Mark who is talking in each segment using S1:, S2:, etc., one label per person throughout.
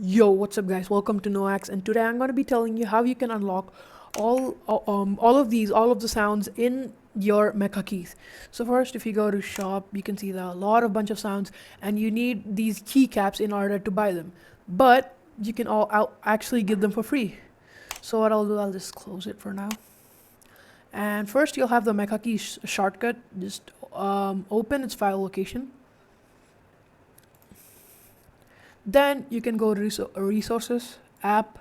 S1: Yo, what's up guys? Welcome to Noax, and today I'm going to be telling you how you can unlock all of the sounds in your MechaKeys. So first, if you go to shop, you can see there are a lot of bunch of sounds, and you need these keycaps in order to buy them. But you can actually get them for free. So what I'll do, I'll just close it for now. And first, you'll have the MechaKeys shortcut. Just open its file location. Then you can go to resources, app,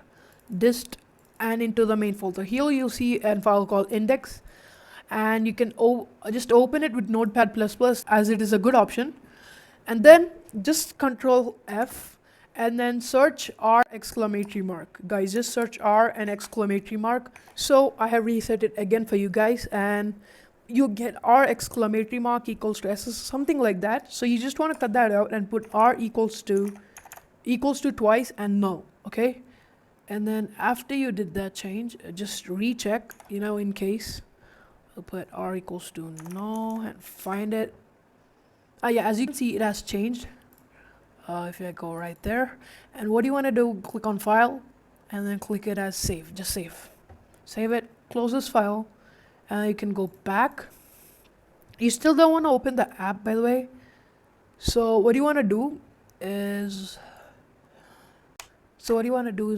S1: dist, and into the main folder. Here you'll see a file called index, and you can just open it with Notepad++ as it is a good option. And then just Control F and then search R exclamatory mark. Guys, just search R and exclamatory mark. So I have reset it again for you guys, and you get R exclamatory mark equals to S, something like that. So you just want to cut that out and put R equals to twice and null. Okay, and then after you did that change, just recheck, in case. I'll put R equals to null and find it. Yeah, as you can see, it has changed. If I go right there, and what do you want to do, click on file and then click it as save. Just save it, close this file, and you can go back. You still don't want to open the app, by the way. So what you want to do is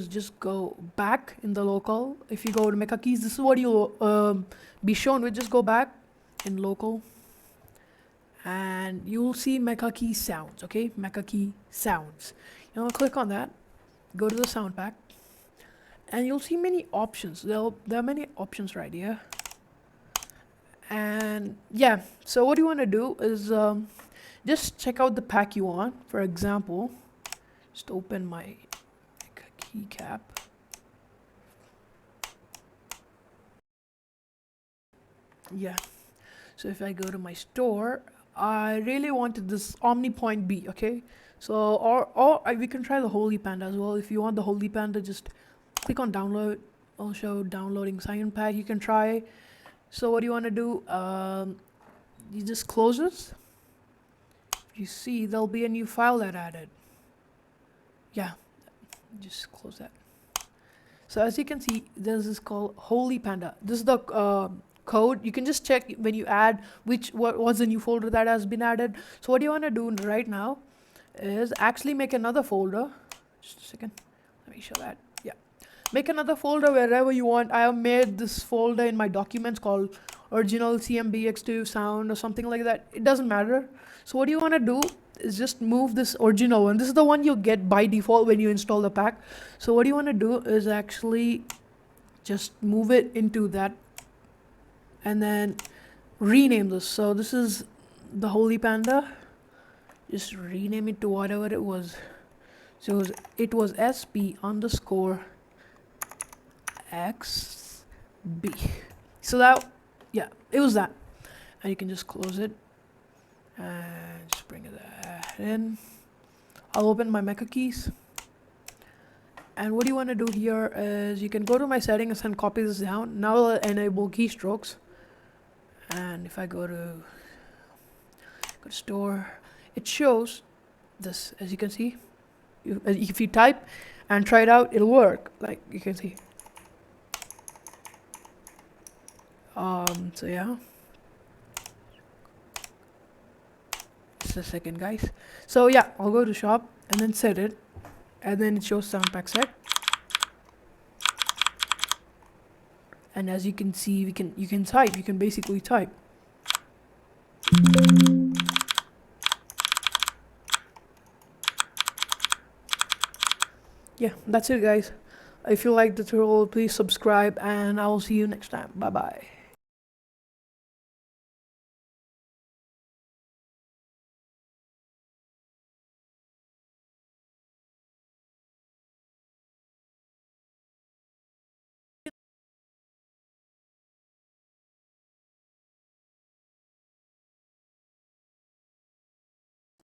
S1: just go back in the local. If you go to MechaKeys, this is what you'll be shown with. Just go back in local, and you'll see MechaKey sounds. Okay, MechaKey sounds. Click on that. Go to the sound pack, and you'll see many options. There are many options right here. And yeah, so what you want to do is just check out the pack you want. For example, just open my keycap. Yeah, so if I go to my store, I really wanted this OmniPoint B. Okay, so we can try the Holy Panda as well. If you want the Holy Panda, just click on download. I'll show downloading sign pack. You can try. So what do you want to do? You just close this. You see there'll be a new file that added. Yeah, just close that. So as you can see, this is called Holy Panda. This is the code. You can just check when you add what was the new folder that has been added. So what you want to do right now is actually make another folder. Just a second, let me show that. Yeah, make another folder wherever you want. I have made this folder in my documents called original cmbx2 sound or something like that. It doesn't matter. So what you want to do is just move this original one. This is the one you get by default when you install the pack. So what you want to do is actually just move it into that and then rename this. So this is the Holy Panda. Just rename it to whatever it was. So it was sp underscore xb. So that, yeah, it was that. And you can just close it and just bring that in. I'll open my MechaKeys, and what you want to do here is you can go to my settings and copy this down. Now I'll enable keystrokes, and if I go to store, it shows this. As you can see, if you type and try it out, it'll work, like you can see. So yeah, just a second guys. So yeah, I'll go to shop and then set it, and then it shows sound pack set. And as you can see, you can type. You can basically type. Yeah, that's it guys. If you like the tutorial, please subscribe, and I will see you next time. Bye bye.